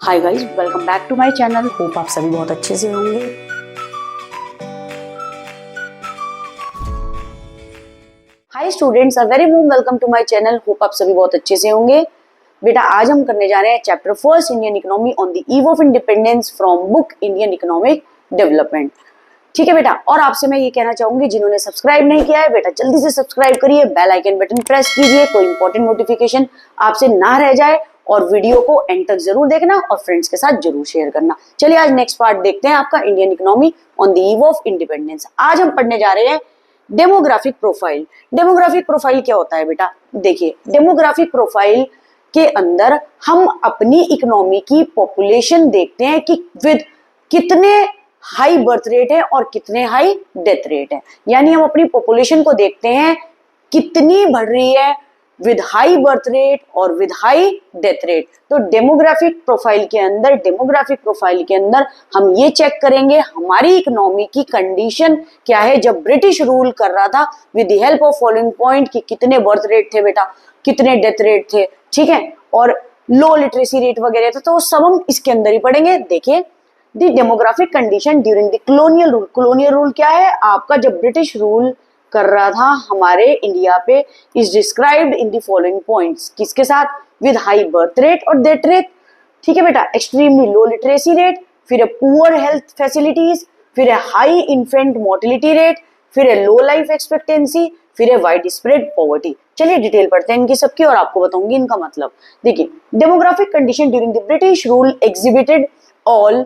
Hi guys, welcome back to my channel. Hope आप सभी बहुत अच्छे से होंगे। Hi students, a very warm welcome to my channel. Hope आप सभी बहुत अच्छे से होंगे। बेटा आज हम करने जा रहे हैं chapter first Indian economy on the eve of independence from book Indian economic development. ठीक है बेटा, और आपसे मैं ये कहना चाहूंगी जिन्होंने सब्सक्राइब नहीं किया है बेटा जल्दी से सब्सक्राइब करिए, बेल आइकन बटन प्रेस कीजिए, कोई इंपॉर्टेंट नोटिफिकेशन आपसे ना रह जाए, और वीडियो को एंड तक जरूर देखना और फ्रेंड्स के साथ जरूर शेयर करना। चलिए आज नेक्स्ट पार्ट देखते हैं आपका Indian economy on the eve of independence. आज हम पढ़ने जा रहे हैं डेमोग्राफिक प्रोफाइल। डेमोग्राफिक प्रोफाइल क्या होता है बेटा? देखिए, डेमोग्राफिक प्रोफाइल के अंदर हम अपनी इकोनॉमी की पॉपुलेशन देखते हैं कि विद कितने हाई बर्थ रेट है और कितने हाई डेथ रेट है। यानी हम अपनी पॉपुलेशन को देखते हैं कितनी बढ़ रही है विद हाई बर्थ रेट और विद हाई डेथ रेट। तो डेमोग्राफिक प्रोफाइल के अंदर हम ये चेक करेंगे हमारी इकोनॉमी की कंडीशन क्या है जब ब्रिटिश रूल कर रहा था, with the help of following point कि कितने बर्थ रेट थे बेटा, कितने डेथ रेट थे, ठीक है, और लो लिटरेसी रेट वगैरह थे। तो सब हम इसके अंदर ही पढ़ेंगे। देखिए, the demographic condition during the colonial rule. Colonial rule क्या है? आपका जब ब्रिटिश रूल कर रहा था हमारे इंडिया पे, is described in the following points. किसके साथ? विद हाई बर्थ रेट और डेथ रेट, ठीक है बेटा, एक्सट्रीमली लो लिटरेसी रेट, फिर है पुअर हेल्थ फैसिलिटीज, फिर है हाई इन्फेंट मोर्टेलिटी रेट, फिर है लो लाइफ एक्सपेक्टेंसी, फिर है वाइड स्प्रेड पॉवर्टी। चलिए डिटेल पढ़ते हैं इनकी सबकी और आपको बताऊंगी इनका मतलब। देखिए, demographic condition during the British rule exhibited all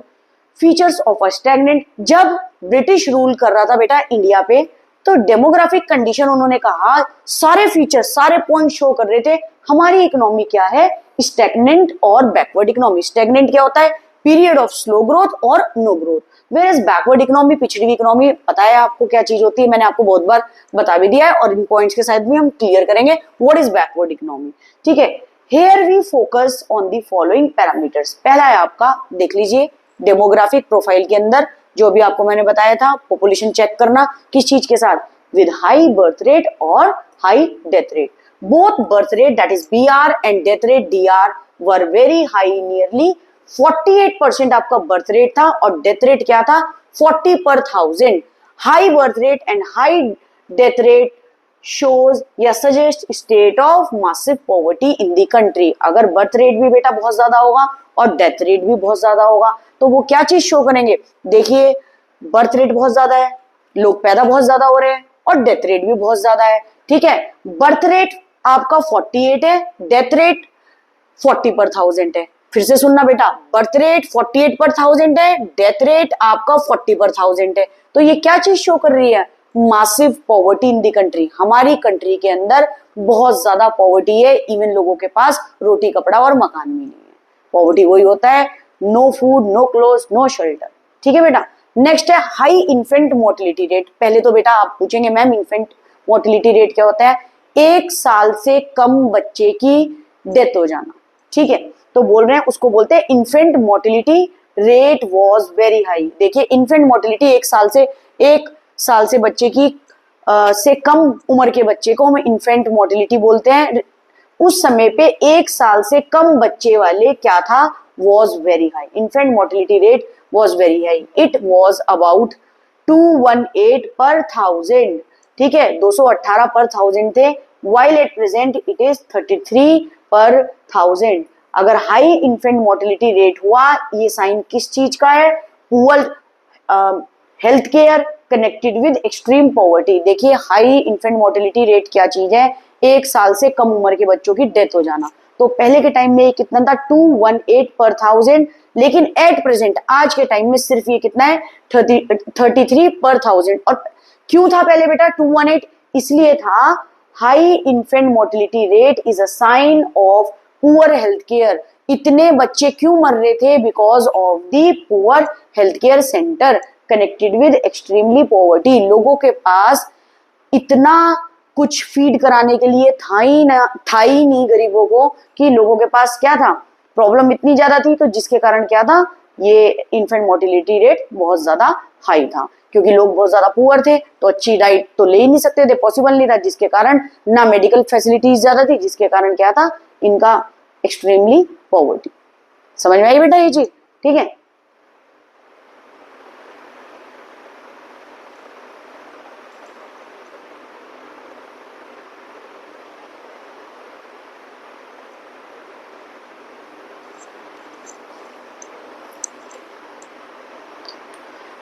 features of a stagnant. जब ब्रिटिश रूल कर रहा था बेटा इंडिया पे, तो डेमोग्राफिक कंडीशन उन्होंने कहा सारे फीचर सारे पॉइंट शो कर रहे थे हमारी इकोनॉमी क्या है, स्टैग्नेंट और बैकवर्ड इकोनॉमी। स्टैग्नेंट क्या होता है? पीरियड ऑफ स्लो ग्रोथ और no growth. Whereas backward economy, पिछड़ी हुई इकोनॉमी, पता है आपको क्या चीज होती है, मैंने आपको बहुत बार बता भी दिया है और इन पॉइंट्स के साथ भी हम क्लियर करेंगे व्हाट इज बैकवर्ड इकोनॉमी। ठीक है, here we focus on the following parameters. पहला है आपका, देख लीजिए, डेमोग्राफिक प्रोफाइल के अंदर जो भी आपको मैंने बताया था, पॉपुलेशन चेक करना किस चीज के साथ? विद हाई बर्थ रेट और high death rate. Both birth rate that is BR and death rate DR were very high, nearly 48% आपका बर्थ रेट था और डेथ रेट क्या था? 40 पर 1000। High birth rate and high death rate shows या suggest state of massive poverty in the country. अगर birth rate भी बेटा बहुत ज्यादा होगा और डेथ रेट भी बहुत ज्यादा होगा तो वो क्या चीज शो करेंगे? देखिए, बर्थ रेट बहुत ज्यादा है, लोग पैदा बहुत ज्यादा हो रहे हैं और डेथ रेट भी बहुत ज्यादा है। ठीक है, बर्थ रेट आपका 48 है, डेथ रेट 40 पर 1000 है। फिर से सुनना बेटा, बर्थ रेट 48 पर 1000 है, डेथ रेट आपका 40 पर 1000 है। तो ये क्या चीज शो कर रही है? Massive poverty in the country. हमारी कंट्री के अंदर बहुत ज्यादा पॉवर्टी है, इवन लोगों के पास रोटी कपड़ा और मकान भी नहीं है। पॉवर्टी वही होता है, no food, no cloth, no shelter. ठीक है बेटा, नेक्स्ट है हाई इन्फेंट मोर्टेलिटी रेट। पहले तो बेटा आप पूछेंगे मैम इन्फेंट मोर्टेलिटी रेट क्या होता है? 1 साल से कम बच्चे की डेथ हो जाना। ठीक है, तो बोल रहे हैं उसको बोलते हैं infant mortality rate was very high. देखिए, इन्फेंट मोर्टेलिटी एक साल से बच्चे की से कम उम्र के बच्चे को हम इन्फेंट मोर्टेलिटी बोलते हैं। उस समय पे 1 साल से कम बच्चे वाले क्या था? was very high. Infant mortality rate was very high. It was about 218 per 1000. ठीक है, 218 पर 1000 थे, while at present it is 33 पर 1000. अगर हाई इन्फेंट मोर्टेलिटी रेट हुआ, ये साइन किस चीज का है? Poor health care connected with extreme poverty. देखिए, हाई इन्फेंट मोर्टेलिटी रेट क्या चीज है? 1 साल से कम उम्र के बच्चों की डेथ हो जाना। तो पहले के टाइम में ये कितना था? 218 पर 1000, लेकिन एट प्रेजेंट आज के टाइम में सिर्फ ये कितना है? 33 पर 1000। और क्यों था पहले बेटा 218? इसलिए था high infant mortality rate is a sign of poor health care. इतने बच्चे क्यों मर रहे थे? Because of the poor health care centre connected with extremely poverty. लोगों के पास इतना कुछ फीड कराने के लिए था ही नहीं गरीबों को, कि लोगों के पास क्या था? प्रॉब्लम इतनी ज्यादा थी, तो जिसके कारण क्या था? ये इन्फेंट मोर्टेलिटी रेट बहुत ज्यादा हाई था, क्योंकि लोग बहुत ज्यादा पुअर थे तो अच्छी डाइट तो ले ही नहीं सकते थे, पॉसिबल नहीं था, जिसके कारण ना मेडिकल फैसिलिटीज ज्यादा थी, जिसके कारण क्या था? इनका एक्सट्रीमली पॉवर्टी। समझ में आई बेटा ये चीज? ठीक है,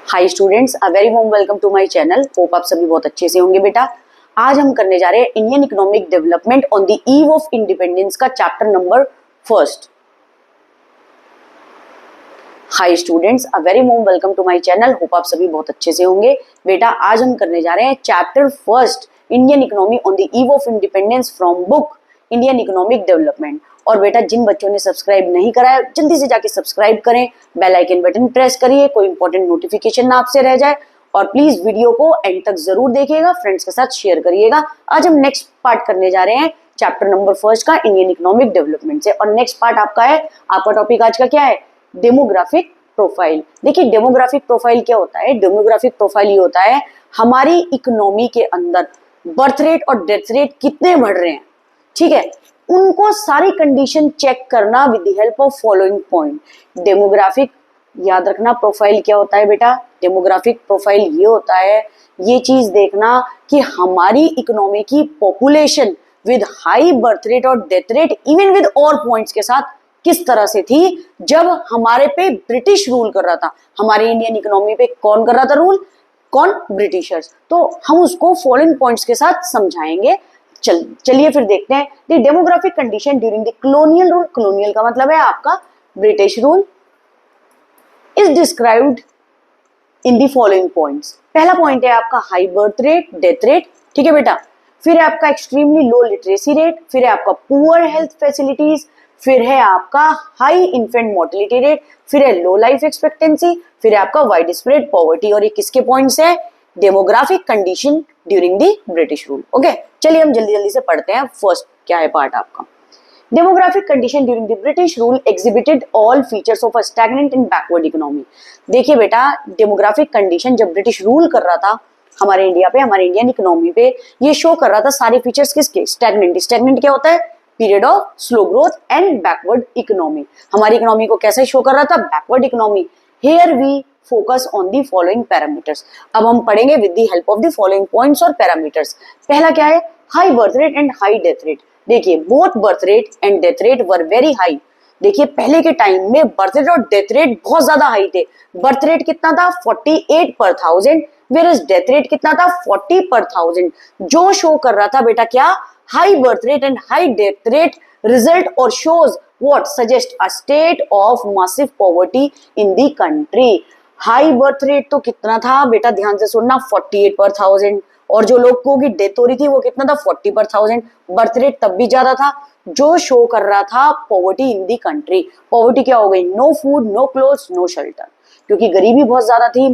hi students, a very warm welcome to my channel. Hope आप सभी बहुत अच्छे से होंगे बेटा। आज हम करने जा रहे हैं Indian economic development on the eve of independence का chapter number first. Hi students, a very warm welcome to my channel. Hope आप सभी बहुत अच्छे से होंगे बेटा। आज हम करने जा रहे हैं chapter first Indian economy on the eve of independence from book Indian economic development. और बेटा जिन बच्चों ने सब्सक्राइब नहीं करा है जल्दी से जाके सब्सक्राइब करें, बेल आइकन बटन प्रेस करिए, कोई इंपॉर्टेंट नोटिफिकेशन ना आपसे रह जाए। और प्लीज वीडियो को एंड तक जरूर देखिएगा, फ्रेंड्स के साथ शेयर करिएगा। आज हम नेक्स्ट पार्ट करने जा रहे हैं चैप्टर नंबर फर्स्ट का इंडियन इकोनॉमिक डेवलपमेंट से। और नेक्स्ट पार्ट आपका है, आपका टॉपिक आज का क्या है? Demographic profile. देखिए डेमोग्राफिक प्रोफाइल क्या होता है? डेमोग्राफिक प्रोफाइल ये होता है हमारी इकोनॉमी के अंदर बर्थ रेट और डेथ रेट कितने बढ़ रहे हैं, ठीक है, उनको सारी कंडीशन चेक करना with the help of following point. Demographic याद रखना प्रोफाइल क्या होता है बेटा? डेमोग्राफिक प्रोफाइल ये होता है, ये चीज देखना कि हमारी इकोनॉमी की population with high birth rate और डेथ रेट इवन विद और पॉइंट्स के साथ किस तरह से थी जब हमारे पे ब्रिटिश रूल कर रहा था। हमारे इंडियन इकोनॉमी पे कौन कर रहा था रूल? कौन? ब्रिटिशर्स। तो हम उसको फॉलोइंग पॉइंट्स के साथ समझाएंगे। चलिए फिर देखते हैं the demographic condition during the colonial rule. Colonial का मतलब है आपका British rule is described in the following points. पहला पॉइंट है आपका high birth rate, death rate, ठीक है बेटा। फिर है आपका एक्सट्रीमली लो लिटरेसी रेट, फिर है आपका पुअर हेल्थ फैसिलिटीज, फिर है आपका हाई इन्फेंट मोर्टेलिटी रेट, फिर है लो लाइफ एक्सपेक्टेंसी, फिर है आपका वाइड स्प्रेड पॉवर्टी। और ये किसके पॉइंट्स है? Demographic condition during the British rule. Okay, चलिए हम जल्दी जल्दी से पढ़ते हैं। फर्स्ट क्या है पार्ट आपका? Demographic condition during the British rule exhibited all features of a stagnant and backward economy. देखिए बेटा डेमोग्राफिक कंडीशन जब ब्रिटिश रूल कर रहा था हमारे इंडिया पे, हमारे इंडियन इकोनॉमी पे, ये शो कर रहा था सारे फीचर्स किसके? स्टैग्नेंट। स्टैग्नेंट क्या होता है? Period of slow growth and backward economy. हमारी इकोनॉमी को कैसे शो कर रहा था? Backward economy. Here we focus on the following parameters. अब हम पढ़ेंगे with the help of the following points और पैरामीटर्स। पहला क्या है? High birth rate and high death rate. देखिए both birth rate and death rate were very high. देखिए पहले के टाइम में बर्थ रेट और डेथ रेट बहुत ज्यादा हाई थे। बर्थ रेट कितना था? 48 पर 1000, वेयर डेथ रेट कितना था? 40 पर 1000। जो शो कर रहा था बेटा क्या? High birth rate and high death rate result और shows what suggest a state of massive poverty in the country। High birth rate तो कितना था बेटा? ध्यान से सुनना, 48 पर 1000। और जो लोगों की डेथ हो रही थी वो कितना था? 40 पर 1000। बर्थ रेट तब भी ज्यादा था, जो शो कर रहा था poverty in the country. Poverty क्या हो गई? No food, no clothes, no shelter. क्योंकि गरीबी बहुत ज्यादा थी।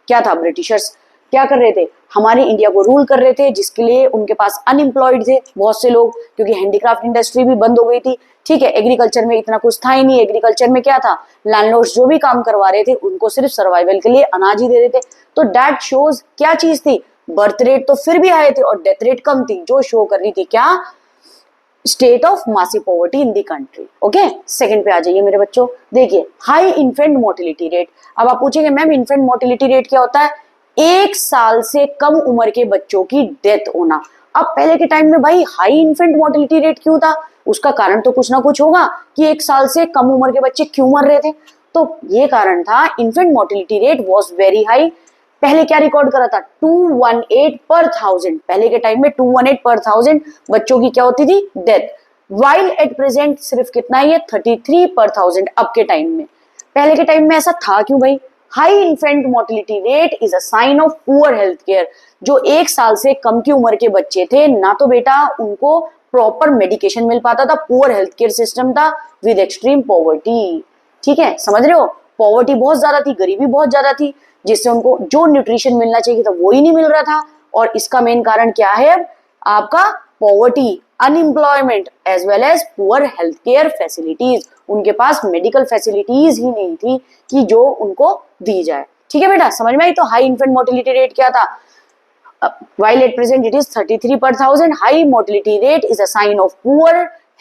क्या था? ब्रिटिशर्स क्या कर रहे थे? हमारे इंडिया को रूल कर रहे थे, जिसके लिए उनके पास अनएम्प्लॉयड थे बहुत से लोग, क्योंकि हैंडीक्राफ्ट इंडस्ट्री भी बंद हो गई थी, ठीक है। एग्रीकल्चर में इतना कुछ था ही नहीं। एग्रीकल्चर में क्या था? लैंडलॉर्ड्स जो भी काम करवा रहे थे उनको सिर्फ सर्वाइवल के लिए अनाज ही दे रहे थे। तो दैट शोज क्या चीज थी? बर्थ रेट तो फिर भी आए थे और डेथ रेट कम थी, जो शो कर रही थी क्या? State of massive poverty in the country. Okay, second पे आ जाइए मेरे बच्चों। देखिए हाई इन्फेंट मोर्टेलिटी रेट। अब आप पूछेंगे मैम इन्फेंट मोर्टेलिटी रेट क्या होता है? 1 साल से कम उम्र के बच्चों की डेथ होना। अब पहले के टाइम में भाई हाई इन्फेंट मोर्टेलिटी रेट क्यों था? उसका कारण तो कुछ ना कुछ होगा कि 1 साल से कम उम्र के बच्चे क्यों मर रहे थे। तो ये कारण था, infant mortality rate was very high. पहले क्या रिकॉर्ड करा था? 218 पर 1000। पहले के टाइम में 218 पर 1000 बच्चों की क्या होती थी? डेथ। वाइल एट प्रेजेंट सिर्फ कितना ही है? 33 पर 1000 अब के टाइम में। पहले के टाइम में ऐसा था क्यों भाई? High infant mortality rate is a sign of poor health care. जो 1 साल से कम की उम्र के बच्चे थे ना, तो बेटा उनको प्रॉपर मेडिकेशन मिल पाता था, पुअर हेल्थ केयर सिस्टम था, विद एक्सट्रीम पॉवर्टी। ठीक है, समझ रहे हो? पॉवर्टी बहुत ज्यादा थी, गरीबी बहुत ज्यादा थी, जिससे उनको जो न्यूट्रिशन मिलना चाहिए था वो ही नहीं मिल रहा था। और इसका मेन कारण क्या है? आपका poverty, unemployment as well as poor health care facilities. उनके पास मेडिकल फैसिलिटीज ही नहीं थी कि जो उनको दी जाए। ठीक है बेटा, समझ में आई? तो हाई इन्फेंट मोर्टेलिटी रेट क्या था? while at present it is 33 per 1000, high mortality rate is a sign of poor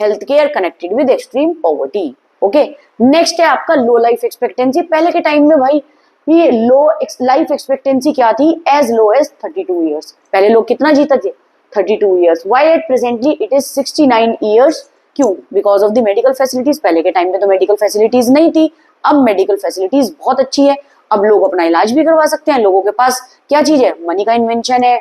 health care connected with extreme poverty। Okay, next है आपका लो लाइफ एक्सपेक्टेंसी। पहले के टाइम में भाई ये लो लाइफ एक्सपेक्टेंसी क्या थी, एज लो एज 32 ईयर्स। पहले लोग कितना जीते थे, 32 years. Why at presently it is 69 years. क्यों, because of the medical facilities. पहले के टाइम में तो मेडिकल फैसिलिटीज नहीं थी, अब मेडिकल फैसिलिटीज बहुत अच्छी है, अब लोग अपना इलाज भी करवा सकते हैं। लोगों के पास क्या चीज है, मनी का इन्वेंशन है,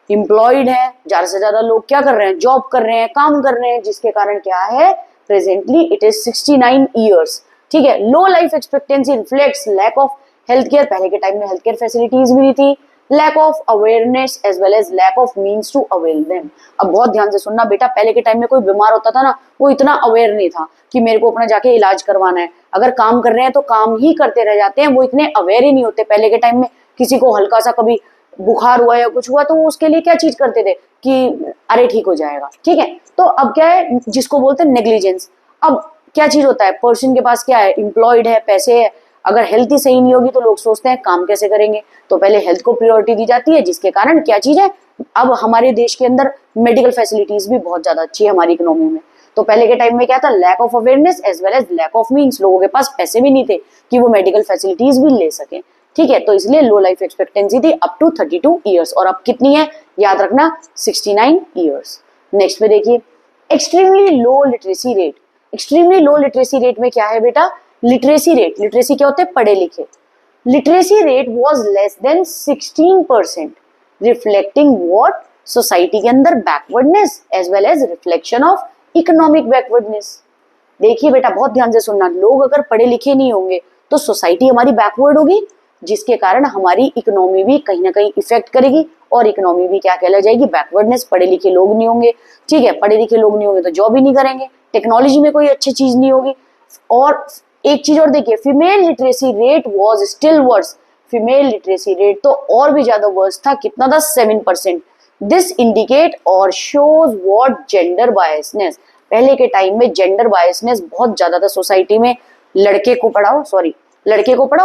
एम्प्लॉयड है, ज्यादा से ज्यादा लोग क्या कर रहे हैं, जॉब कर रहे हैं, काम कर रहे हैं, जिसके कारण क्या है, प्रेजेंटली इट इज 69 ईयर्स। ठीक है, low life expectancy reflects lack of health care. पहले के टाइम में हेल्थ केयर फैसिलिटीज भी नहीं थी, lack of awareness as well as lack of means to avail them. अब बहुत ध्यान से सुनना बेटा, पहले के टाइम में कोई बीमार होता था ना, वो इतना अवेयर नहीं था कि मेरे को अपना जाके इलाज करवाना है। अगर काम कर रहे हैं तो काम ही करते रह जाते हैं, वो इतने अवेयर ही नहीं होते। पहले के टाइम में किसी को हल्का सा कभी बुखार हुआ या कुछ हुआ तो वो उसके लिए क्या चीज करते थे कि अरे ठीक हो जाएगा। ठीक है, तो अब क्या है, जिसको बोलते हैं नेग्लिजेंस। अब क्या चीज होता है, पर्सन के पास क्या है, एम्प्लॉयड है, पैसे है, अगर हेल्थ ही सही नहीं होगी तो लोग सोचते हैं काम कैसे करेंगे, तो पहले हेल्थ को प्रायोरिटी दी जाती है, जिसके कारण क्या चीज है, अब हमारे देश के अंदर मेडिकल फैसिलिटीज भी बहुत ज्यादा अच्छी है हमारी इकोनॉमी में। तो पहले के टाइम में क्या था, lack of awareness as well as lack of means. लोगों के पास पैसे भी नहीं थे कि वो मेडिकल फैसिलिटीज भी ले सके। ठीक है, तो इसलिए लो लाइफ एक्सपेक्टेंसी थी अप टू 32 ईयर्स, और अब कितनी है याद रखना, 69 ईयर्स। नेक्स्ट पे देखिए, extremely low literacy rate. Extremely low literacy rate में क्या है बेटा, लिटरेसी रेट, लिटरेसी क्या होते हैं, पढ़े लिखे। Literacy rate was less than 16%, reflecting what, society के अंदर backwardness as well as reflection of economic backwardness. देखिए बेटा बहुत ध्यान से सुनना, लोग अगर पढ़े लिखे नहीं होंगे तो सोसाइटी हमारी बैकवर्ड होगी, जिसके कारण हमारी इकोनॉमी भी कहीं ना कहीं इफेक्ट करेगी, और इकोनॉमी भी क्या कहला जाएगी, बैकवर्डनेस। पढ़े लिखे लोग नहीं होंगे, ठीक है, पढ़े लिखे लोग नहीं होंगे तो जॉब ही नहीं करेंगे, टेक्नोलॉजी में कोई अच्छी चीज नहीं होगी। और एक चीज और देखिए, female literacy rate was still worse. Female literacy rate तो और भी ज्यादा वर्स था, कितना था, 7%। दिस इंडिकेट और शोज व्हाट जेंडर बायसनेस। पहले के टाइम में जेंडर बायसनेस बहुत ज्यादा था सोसाइटी में, लड़के को पढ़ाओ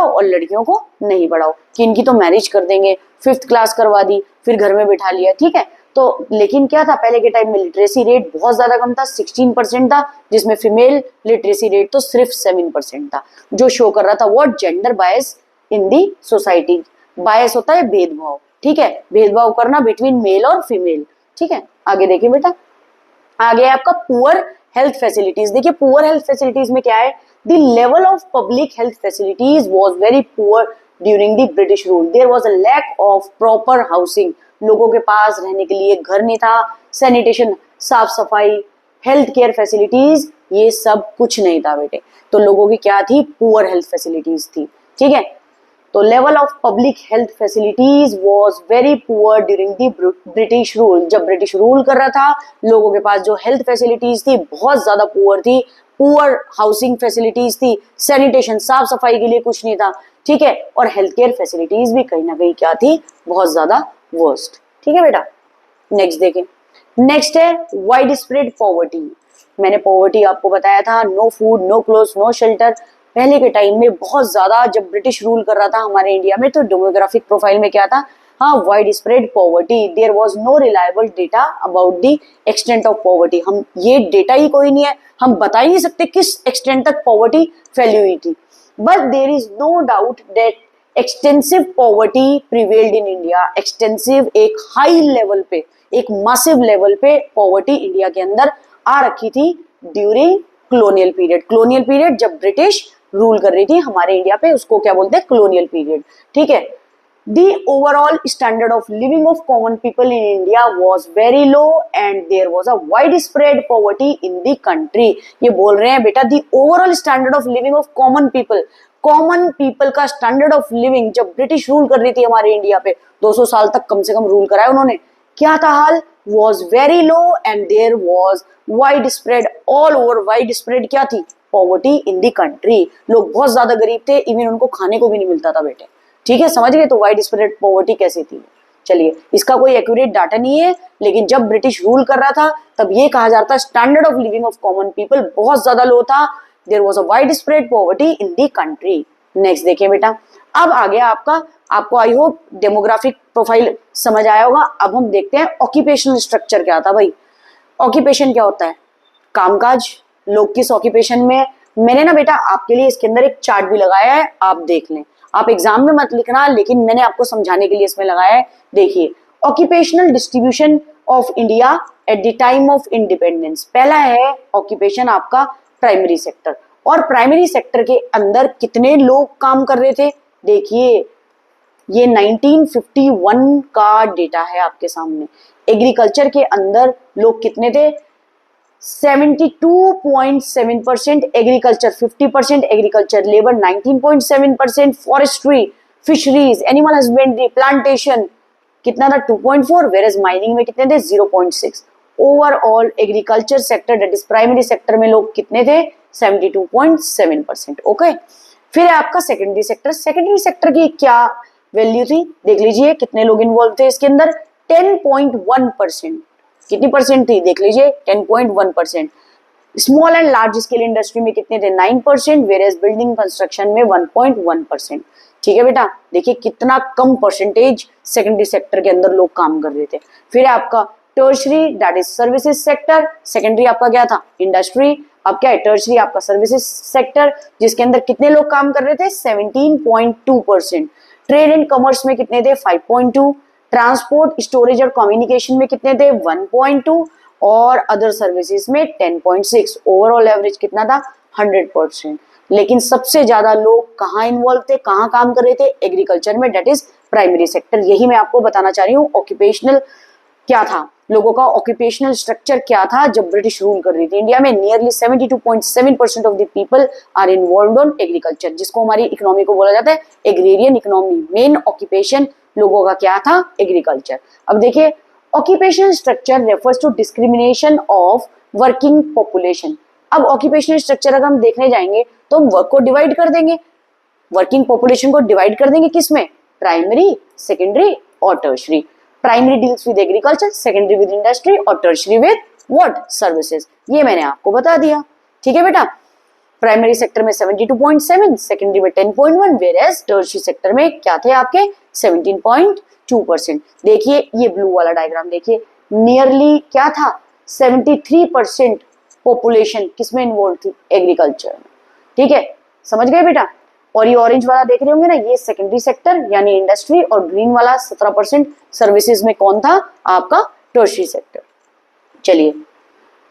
और लड़कियों को नहीं पढ़ाओ, कि इनकी तो मैरिज कर देंगे, 5th क्लास करवा दी, फिर घर में बिठा लिया। ठीक है, तो लेकिन क्या था, पहले के टाइम में लिटरेसी रेट बहुत ज्यादा कम था, 16% था, जिसमें फीमेल लिटरेसी रेट तो सिर्फ 7% था, जो शो कर रहा था what, gender bias in the society. Bias होता है भेदभाव, ठीक है, भेदभाव करना बिटवीन मेल और फीमेल। ठीक है, आगे देखिए बेटा, आगे आपका पुअर हेल्थ फैसिलिटीज। देखिए पुअर हेल्थ फैसिलिटीज में क्या है, the level of public health facilities was very poor during the British rule. There was a lack of proper housing. लोगों के पास रहने के लिए घर नहीं था, सैनिटेशन, साफ सफाई, हेल्थ केयर फैसिलिटीज, ये सब कुछ नहीं था बेटे। तो लोगों की क्या थी, पुअर हेल्थ फैसिलिटीज थी। ठीक है, तो level of public health facilities was very poor during the British rule. जब ब्रिटिश रूल कर रहा था, लोगों के पास जो हेल्थ फैसिलिटीज थी बहुत ज्यादा पुअर थी, पुअर हाउसिंग फैसिलिटीज थी, सैनिटेशन, साफ सफाई के लिए कुछ नहीं था। ठीक है, और हेल्थ केयर फैसिलिटीज भी कहीं ना कहीं क्या थी, बहुत ज्यादा वर्स्ट। ठीक है बेटा, नेक्स्ट देखें, नेक्स्ट है वाइड स्प्रेड पॉवर्टी। मैंने पॉवर्टी आपको बताया था, no food, no clothes, no shelter. पहले के टाइम में बहुत ज्यादा, जब ब्रिटिश रूल कर रहा था हमारे इंडिया में, तो डेमोग्राफिक प्रोफाइल में क्या था, हाँ, wide spread poverty. There was no reliable data about the extent of poverty. हम ये डेटा ही कोई नहीं है, हम बता ही नहीं सकते किस एक्सटेंट तक पॉवर्टी फैली हुई थी। But there is no doubt that extensive poverty prevailed in India. Extensive, एक हाई लेवल पे, एक मासिव लेवल पे पॉवर्टी इंडिया के अंदर आ रखी थी during colonial period. Colonial period जब ब्रिटिश रूल कर रही थी हमारे इंडिया पे, उसको क्या बोलते हैं, कॉलोनियल पीरियड। ठीक है, the overall standard of living of common people in India was very low and there was a widespread poverty in the country। ये बोल रहे हैं बेटा, the overall standard of living of common people, common people का standard of living, जब British rule कर रही थी हमारे इंडिया पे, 200 साल तक कम से कम रूल कराया उन्होंने, क्या था हाल, was very low and there was widespread all over। widespread क्या थी, poverty in the country। लोग बहुत ज्यादा गरीब थे, इवन उनको खाने को भी नहीं मिलता था बेटे। ठीक है, समझ गए, तो वाइड स्प्रेड पॉवर्टी कैसी थी। चलिए, इसका कोई एक्यूरेट डाटा नहीं है, लेकिन जब ब्रिटिश रूल कर रहा था तब ये कहा जाता है standard of living of common people बहुत ज्यादा लो था। There was a wide spread poverty in the country. Next देखिए बेटा, अब आ गया आपको आई होप डेमोग्राफिक प्रोफाइल समझ आया होगा। अब हम देखते हैं ऑक्यूपेशनल स्ट्रक्चर क्या था भाई। ऑक्यूपेशन क्या होता है, कामकाज, लोग किस ऑक्यूपेशन में मैंने ना बेटा आपके लिए इसके अंदर एक चार्ट भी लगाया है, आप देख लें। आप एग्जाम में मत लिखना, लेकिन मैंने आपको समझाने के लिए इसमें लगाया है। देखिए, occupational distribution of India at the time of independence. पहला है ऑक्यूपेशन आपका प्राइमरी सेक्टर, और प्राइमरी सेक्टर के अंदर कितने लोग काम कर रहे थे। देखिए, ये 1951 का डेटा है आपके सामने। एग्रीकल्चर के अंदर लोग कितने थे, 72.7%, agriculture 50%, agriculture labour 19.7%, forestry, fisheries, animal husbandry, plantation कितना था 2.4, वेरएज माइनिंग में कितने थे 0.6। Overall agriculture sector that is primary sector में लोग कितने थे 72.7%। ओके, फिर है आपका सेकेंडरी सेक्टर। सेकेंडरी सेक्टर की क्या वैल्यू थी, देख लीजिए कितने लोग इन्वॉल्व थे इसके अंदर, 10.1%। कितनी परसेंट थी, देख लीजिए 10.1%। Small and large scale industry में कितने थे 9%, वेरियस बिल्डिंग कंस्ट्रक्शन में 1.1%। ठीक है बेटा, देखिए कितना कम परसेंटेज सेकेंडरी सेक्टर के अंदर लोग काम कर रहे थे। फिर आपका tertiary that is services sector. Secondary आपका क्या था इंडस्ट्री, अब क्या है टर्शरी आपका सर्विसेज सेक्टर, जिसके अंदर कितने लोग काम कर रहे थे 17.2%। ट्रेड एंड कॉमर्स में कितने थे 5.2, ट्रांसपोर्ट स्टोरेज और कम्युनिकेशन में कितने थे 1.2, और अदर सर्विसेज में 10.6। ओवरऑल एवरेज कितना था 100%। लेकिन सबसे ज्यादा लोग कहाँ इन्वॉल्व थे, कहाँ काम कर रहे थे, एग्रीकल्चर में, डेट इज प्राइमरी सेक्टर। यही मैं आपको बताना चाह रही हूँ ऑक्यूपेशनल क्या था, लोगों का ऑक्यूपेशनल स्ट्रक्चर क्या था जब ब्रिटिश रूल कर रही थी इंडिया में। Nearly 72.7% of the people are involved on agriculture, जिसको हमारी इकोनॉमी को बोला जाता है एग्रेरियन इकोनॉमी। मेन ऑक्यूपेशन लोगों का क्या था एग्रीकल्चर। अब देखिए, occupational structure refers to discrimination of working population. अब ऑक्यूपेशनल स्ट्रक्चर अगर हम देखने जाएंगे तो हम वर्क को डिवाइड कर देंगे, वर्किंग पॉपुलेशन को डिवाइड कर देंगे किसमें, प्राइमरी, सेकेंडरी और tertiary. Primary deals with agriculture, secondary with industry और टर्शरी विद व्हाट सर्विसेज। ये मैंने आपको बता दिया। ठीक है बेटा, प्राइमरी सेक्टर में 72.7, सेकेंडरी में 10.1, वेयरएज टर्शरी सेक्टर में क्या थे आपके 17.2%। देखिए ये ब्लू वाला डायग्राम देखिए, नियरली क्या था 73% पॉपुलेशन किसमें इन्वॉल्व थी एग्रीकल्चर में। ठीक है, समझ गए बेटा। और ये ऑरेंज वाला देख रहे होंगे ना, ये सेकेंडरी सेक्टर यानी इंडस्ट्री, और ग्रीन वाला 17% सर्विसेज में कौन था आपका टर्शरी सेक्टर। चलिए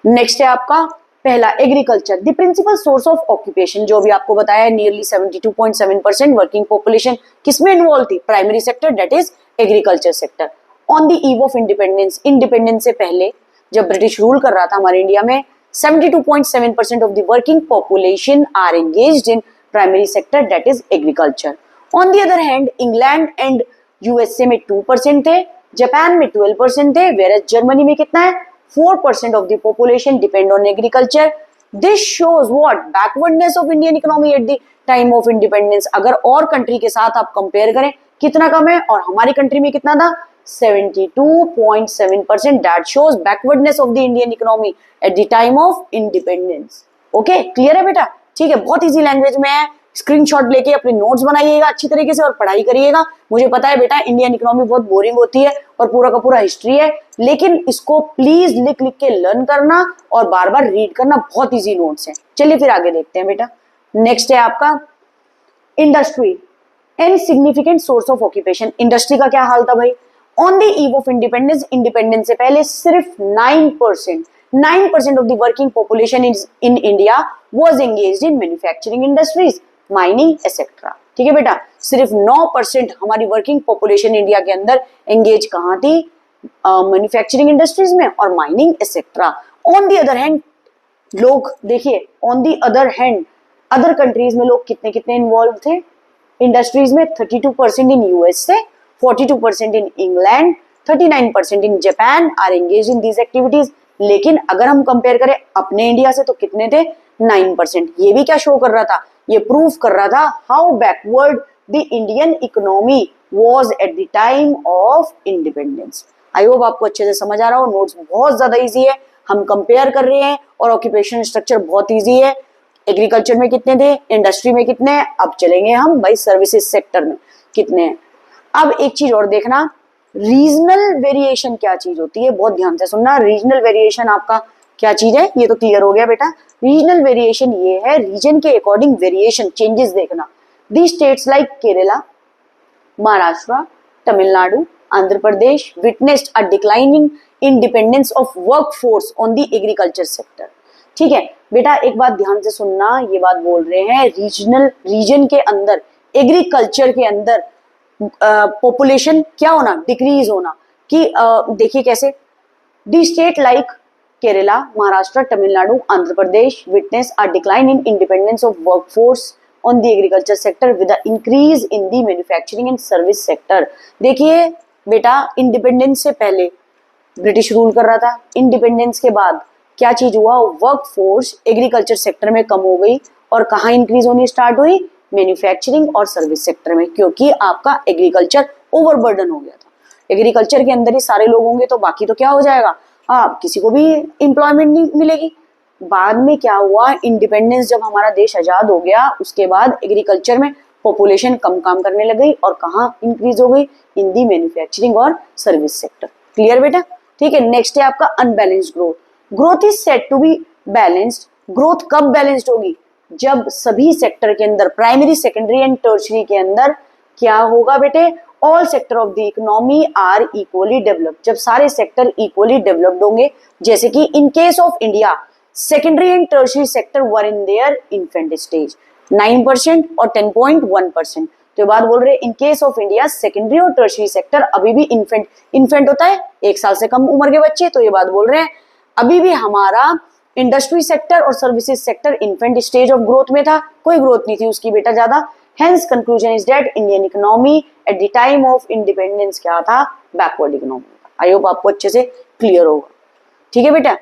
नेक्स्ट है आपका पहला agriculture, the principal source of occupation. जो भी आपको बताया नियरली 72.7% वर्किंग पॉपुलेशन किसमें इन्वॉल्व थी primary sector, that is agriculture sector. On the eve of independence, independence से पहले जब ब्रिटिश रूल कर रहा था हमारे इंडिया में, 72.7% of the working population are engaged in primary sector that is agriculture. On the other hand England and USA में 2% थे, जापान में 12% थे, वेयरएज जर्मनी में कितना है 4% of the population depend on agriculture. This shows what backwardness of Indian economy at the time of independence. अगर और country के साथ आप कंपेयर करें कितना कम है, और हमारी कंट्री में कितना था 72.7%. That shows backwardness of the Indian economy at the time of independence. Okay, clear है बेटा। ठीक है, बहुत इजी लैंग्वेज में है, स्क्रीनशॉट लेके अपने नोट्स बनाइएगा अच्छी तरीके से और पढ़ाई करिएगा। मुझे पता है बेटा इंडियन इकोनॉमी बहुत बोरिंग होती है और पूरा का पूरा हिस्ट्री है, लेकिन इसको प्लीज लिख लिख के लर्न करना और बार बार रीड करना, बहुत इजी नोट्स हैं। चलिए फिर आगे देखते हैं बेटा। नेक्स्ट है आपका industry and significant source of occupation. Industry का क्या हाल था भाई, on the eve of independence, independence से पहले सिर्फ 9% of the working population in India was engaged in manufacturing industries, mining etcetera. ठीक है बेटा, सिर्फ 9% हमारी वर्किंग पॉपुलेशन इंडिया के अंदर एंगेज कहाँ थी मैन्युफैक्चरिंग इंडस्ट्रीज में और mining etcetera. On the other hand लोग देखिए, on the other hand other countries में लोग कितने कितने इन्वॉल्व थे इंडस्ट्रीज में, 32% in USA, 42% in England, 39% in Japan are engage in these activities. लेकिन अगर हम कंपेयर करें अपने इंडिया से तो कितने थे 9%। ये भी क्या शो कर रहा था, ये प्रूफ कर रहा था how backward the Indian economy was at the time of independence. I hope आपको अच्छे से समझ आ रहा हो, नोट्स बहुत ज्यादा इजी है, हम कंपेयर कर रहे हैं और ऑक्यूपेशन स्ट्रक्चर बहुत इजी है। एग्रीकल्चर में कितने थे, इंडस्ट्री में कितने हैं, अब चलेंगे हम भाई सर्विसेज सेक्टर में कितने हैं। अब एक चीज और देखना, रीजनल वेरिएशन क्या चीज होती है, बहुत ध्यान से सुनना। रीजनल वेरिएशन आपका क्या चीज है, ये तो क्लियर हो गया बेटा। रीजनल वेरिएशन ये है रीजन के अकॉर्डिंग वेरिएशन चेंजेस देखना। The states like Kerala, Maharashtra, Tamil Nadu, Andhra Pradesh witnessed a declining independence of workforce on the agriculture sector. ठीक है बेटा, एक बात ध्यान से सुनना, ये बात बोल रहे हैं रीजन के अंदर एग्रीकल्चर के अंदर पॉपुलेशन क्या होना, डिक्रीज होना। कि देखिए कैसे, दी state like Kerala, Maharashtra, Tamil Nadu, Andhra Pradesh witness a decline in independence of workforce on the agriculture sector with increase in the manufacturing and service sector. देखिए बेटा, इंडिपेंडेंस से पहले ब्रिटिश रूल कर रहा था, इंडिपेंडेंस के बाद क्या चीज हुआ, वर्कफोर्स एग्रीकल्चर सेक्टर में कम हो गई और कहाँ इंक्रीज होनी स्टार्ट हुई, मैन्युफैक्चरिंग और सर्विस सेक्टर में, क्योंकि आपका एग्रीकल्चर ओवरबर्डन हो गया था। एग्रीकल्चर के अंदर ही सारे लोग होंगे तो बाकी तो क्या हो जाएगा, किसी को भी एम्प्लॉयमेंट नहीं मिलेगी। बाद में क्या हुआ, इंडिपेंडेंस जब हमारा देश आजाद हो गया उसके बाद एग्रीकल्चर में पॉपुलेशन कम काम करने लग गई और कहाँ इंक्रीज हो गई, इन दी मैन्युफैक्चरिंग और सर्विस सेक्टर। क्लियर बेटा, ठीक है। नेक्स्ट है आपका unbalanced growth. Growth is said to be balanced. Growth कब बैलेंस्ड होगी, जब सभी सेक्टर के अंदर, प्राइमरी, सेकेंडरी एंड टर्शरी के अंदर क्या होगा बेटे, all sector of the economy are equally developed. जब सारे सेक्टर इक्वली डेवलप्ड होंगे, जैसे कि in case of India secondary and tertiary sector were in their infant stage 9% और 10.1%। तो बात बोल रहे हैं in case of India secondary और टर्शरी सेक्टर अभी भी इन्फेंट होता है 1 साल से कम उम्र के बच्चे। तो ये बात बोल रहे हैं अभी भी हमारा इंडस्ट्री सेक्टर और services sector infant stage of growth में था, कोई ग्रोथ नहीं थी उसकी बेटा ज्यादा। Hence conclusion is that Indian economy at the time of independence क्या था, बैकवर्ड इकोनॉमी। आई होप आपको अच्छे से क्लियर होगा, ठीक है बेटा,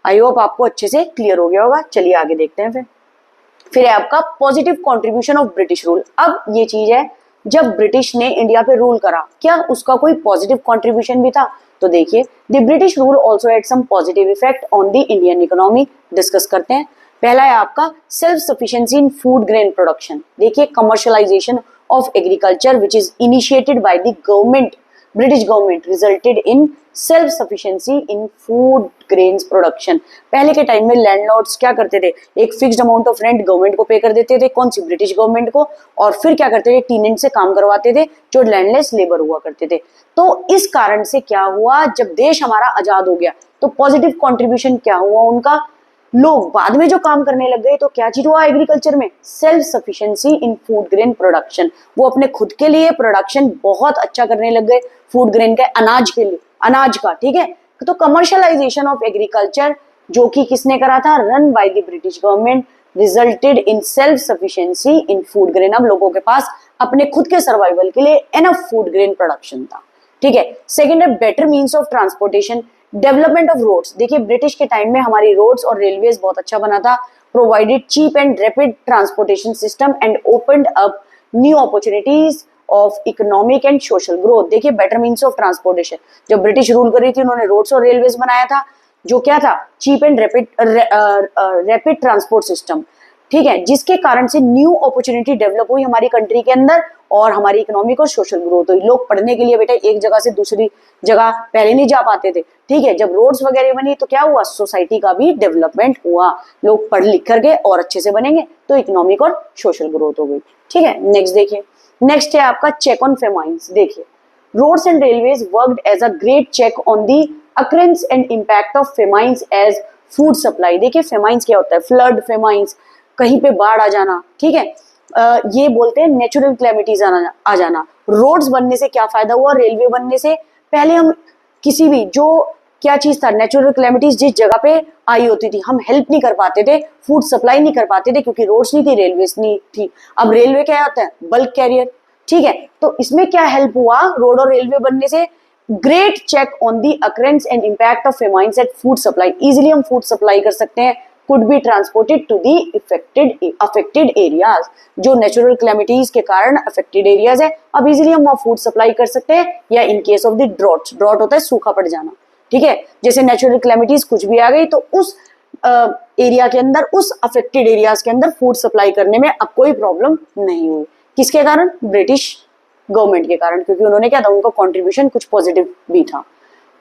आई होप आपको अच्छे से क्लियर हो गया होगा। चलिए आगे देखते हैं। फिर है आपका positive contribution of British rule. अब ये चीज है, जब ब्रिटिश ने इंडिया पे रूल करा क्या उसका कोई पॉजिटिव कंट्रीब्यूशन भी था, तो देखिए the British rule also had some positive effect on the Indian economy. Discuss करते हैं। पहला है आपका self sufficiency in food grain production. देखिए commercialisation of agriculture which is initiated by the government, British government, resulted in self sufficiency in food grains production. पहले के time में landlords क्या करते थे, एक fixed amount of rent government को pay कर देते थे, कौन सी, ब्रिटिश गवर्नमेंट को, और फिर क्या करते थे, टीनेंट से काम करवाते थे जो लैंडलेस लेबर हुआ करते थे। तो इस कारण से क्या हुआ, जब देश हमारा आजाद हो गया तो पॉजिटिव कॉन्ट्रीब्यूशन क्या हुआ उनका, लोग बाद में जो काम करने लग गए तो क्या चीज हुआ एग्रीकल्चर में, self sufficiency in food grain production. वो अपने खुद के लिए प्रोडक्शन बहुत अच्छा करने लग गए फूड ग्रेन के, अनाज के लिए, अनाज का, ठीक है। तो कमर्शियलाइजेशन ऑफ एग्रीकल्चर जो कि किसने करा था, run by the British government, resulted in self sufficiency in food grain. अब लोगों के पास अपने खुद के सर्वाइवल के लिए एनफ फूड ग्रेन प्रोडक्शन था, ठीक है। सेकेंड है better means of transportation, development of roads. देखिए ब्रिटिश के टाइम में हमारी रोड्स और रेलवेज बहुत अच्छा बना था, provided cheap and rapid transportation system and opened up new opportunities of economic and social growth. देखिए बेटर मीन्स ऑफ ट्रांसपोर्टेशन, जब ब्रिटिश रूल कर रही थी उन्होंने रोड्स और रेलवेज बनाया था जो क्या था, cheap and rapid transport system, ठीक है, जिसके कारण से न्यू अपॉर्चुनिटी डेवलप हुई हमारी कंट्री के अंदर और हमारी इकोनॉमिक और सोशल ग्रोथ हुई। लोग पढ़ने के लिए बेटा एक जगह से दूसरी जगह पहले नहीं जा पाते थे, ठीक है। जब रोड्स वगैरह बनी तो क्या हुआ, सोसाइटी का भी डेवलपमेंट हुआ, लोग पढ़ लिख करके और अच्छे से बनेंगे तो इकोनॉमिक और सोशल ग्रोथ हो गई, ठीक है। नेक्स्ट देखिए, नेक्स्ट है आपका चेक ऑन फेमाइंस। देखिए roads and railways worked as a great check on the occurrence and impact of famines as food supply. देखिए फेमाइंस क्या होता है, फ्लड, फेमाइंस, कहीं पे बाढ़ आ जाना, ठीक है, ये बोलते हैं नेचुरल क्लैमिटीज आ जाना। रोड्स बनने से क्या फायदा हुआ, रेलवे बनने से, पहले हम किसी भी जो क्या चीज था, नेचुरल क्लैमिटीज जिस जगह पे आई होती थी हम हेल्प नहीं कर पाते थे, फूड सप्लाई नहीं कर पाते थे क्योंकि रोड्स नहीं थी, रेलवेज नहीं थी। अब रेलवे क्या होता है, बल्क कैरियर, ठीक है। तो इसमें क्या हेल्प हुआ, रोड और रेलवे बनने से, great check on the occurrence and impact of famines at food supply. Easily हम फूड सप्लाई कर सकते हैं, could be transported to the affected areas। जो नेचुरल क्लैमिटीज के कारण अफेक्टेड एरियाज है अब इजीली हम वहाँ फूड सप्लाई कर सकते हैं, या in case of the drought, drought होता है सूखा पड़ जाना, ठीक है, जैसे नेचुरल क्लैमिटीज कुछ भी आ गई तो उस एरिया के अंदर, उस अफेक्टेड एरियाज के अंदर फूड सप्लाई करने में अब कोई प्रॉब्लम नहीं हुई। किसके कारण, ब्रिटिश गवर्नमेंट के कारण, क्योंकि उन्होंने क्या था, उनका कॉन्ट्रीब्यूशन कुछ पॉजिटिव भी था।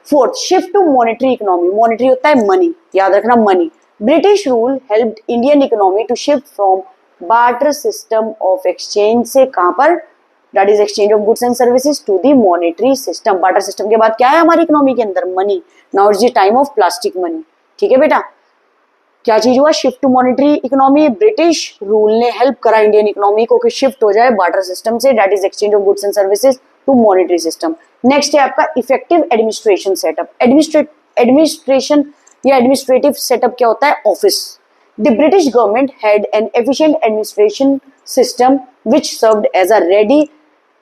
Fourth, shift to monetary economy, monetary होता है मनी, याद रखना money. British rule helped Indian economy to shift from barter system of exchange से कहां पर, that is exchange of goods and services, to the monetary system. Barter system के बाद क्या है हमारी इकोनॉमी के अंदर, money. Now it's the time of plastic money. ठीक है बेटा, क्या चीज हुआ, shift to monetary economy. British rule ने हेल्प करा इंडियन इकोनॉमी को कि शिफ्ट हो जाए बार्टर सिस्टम से, that is exchange of goods and services, to monetary system. Next है आपका इफेक्टिव एडमिनिस्ट्रेशन सेटअप। एडमिनिस्ट्रेशन या एडमिनिस्ट्रेटिव सेटअप क्या होता है, office. The British government had an efficient administration system which served as a ready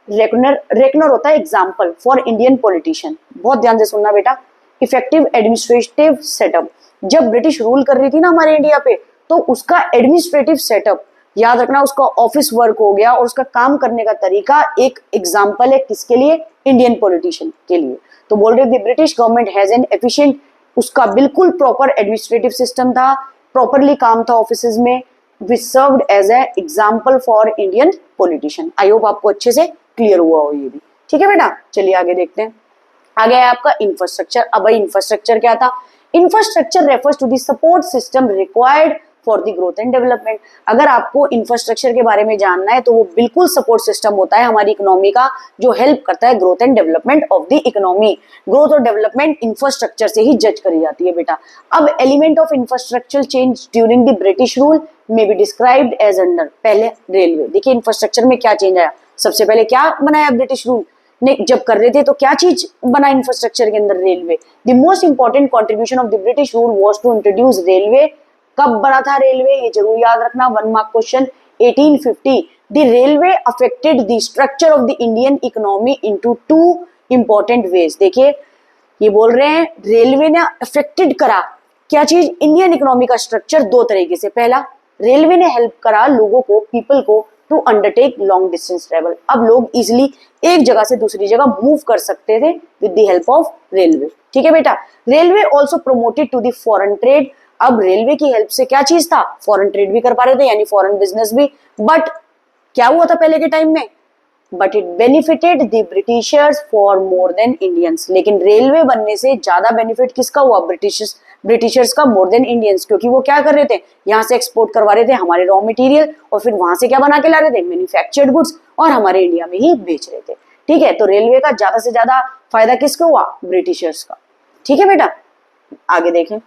reckoner होता है example for Indian politician. बहुत ध्यान से सुनना बेटा, इफेक्टिव एडमिनिस्ट्रेटिव सेटअप, जब ब्रिटिश रूल कर रही थी ना हमारे इंडिया पे, तो उसका एडमिनिस्ट्रेटिव सेटअप याद रखना, उसका ऑफिस वर्क हो गया और उसका काम करने का तरीका एक एग्जाम्पल है किसके लिए, इंडियन पॉलिटिशियन के लिए। तो बोल रहे थे British government has an efficient, उसका बिल्कुल प्रॉपर एडमिनिस्ट्रेटिव सिस्टम था, प्रॉपरली काम था ऑफिसेज में, which served as a example for Indian politician. I hope आपको अच्छे से क्लियर हुआ हो ये भी। ठीक है बेटा, चलिए आगे देखते हैं। आगे है आपका इंफ्रास्ट्रक्चर। अब भाई इंफ्रास्ट्रक्चर क्या था, infrastructure refers to the support system required for the growth and development. अगर आपको इंफ्रास्ट्रक्चर के बारे में जानना है तो वो बिल्कुल सपोर्ट सिस्टम होता है हमारी इकोनॉमी का, जो हेल्प करता है growth and development of the economy. Growth और डेवलपमेंट इंफ्रास्ट्रक्चर से ही जज करी जाती है बेटा। अब element of infrastructure change during the British rule में बी डिस्क्राइब्ड एज अंडर। पहले रेलवे, देखिए इंफ्रास्ट्रक्चर में क्या चेंज आया, सबसे पहले क्या बनाया ब्रिटिश रूल ने जब कर रहे थे, तो क्या चीज बना इंफ्रास्ट्रक्चर के अंदर, railway. The most important contribution of the British rule was to introduce railway. कब बना था रेलवे, ये जरूर याद रखना, 1 mark question, 1850। The railway affected the structure of the Indian economy into 2 important ways. देखिए ये बोल रहे हैं रेलवे ने अफेक्टेड करा क्या चीज, इंडियन इकोनॉमी का स्ट्रक्चर, 2 तरीके से। पहला, रेलवे ने हेल्प करा लोगों को, पीपल को, to undertake long distance travel. अब लोग इजिली एक जगह से दूसरी जगह मूव कर सकते थे with the help of railway. ठीक है बेटा। Railway also promoted to the foreign trade. अब रेलवे की हेल्प से क्या चीज था, फॉरेन ट्रेड भी कर पा रहे थे, यानी फॉरेन बिजनेस भी। बट क्या हुआ था पहले के टाइम में, but it benefited the Britishers for more than Indians. लेकिन रेलवे बनने से ज्यादा बेनिफिट किसका हुआ, ब्रिटिशर्स का मोर देन इंडियंस, क्योंकि वो क्या कर रहे थे, यहाँ से एक्सपोर्ट करवा रहे थे हमारे रॉ मटेरियल और फिर वहां से क्या बना के ला रहे थे, मैन्युफैक्चर्ड गुड्स, और हमारे इंडिया में ही बेच रहे थे। ठीक है, तो रेलवे का ज्यादा से ज्यादा फायदा किसको हुआ, ब्रिटिशर्स का। ठीक है बेटा, आगे देखें।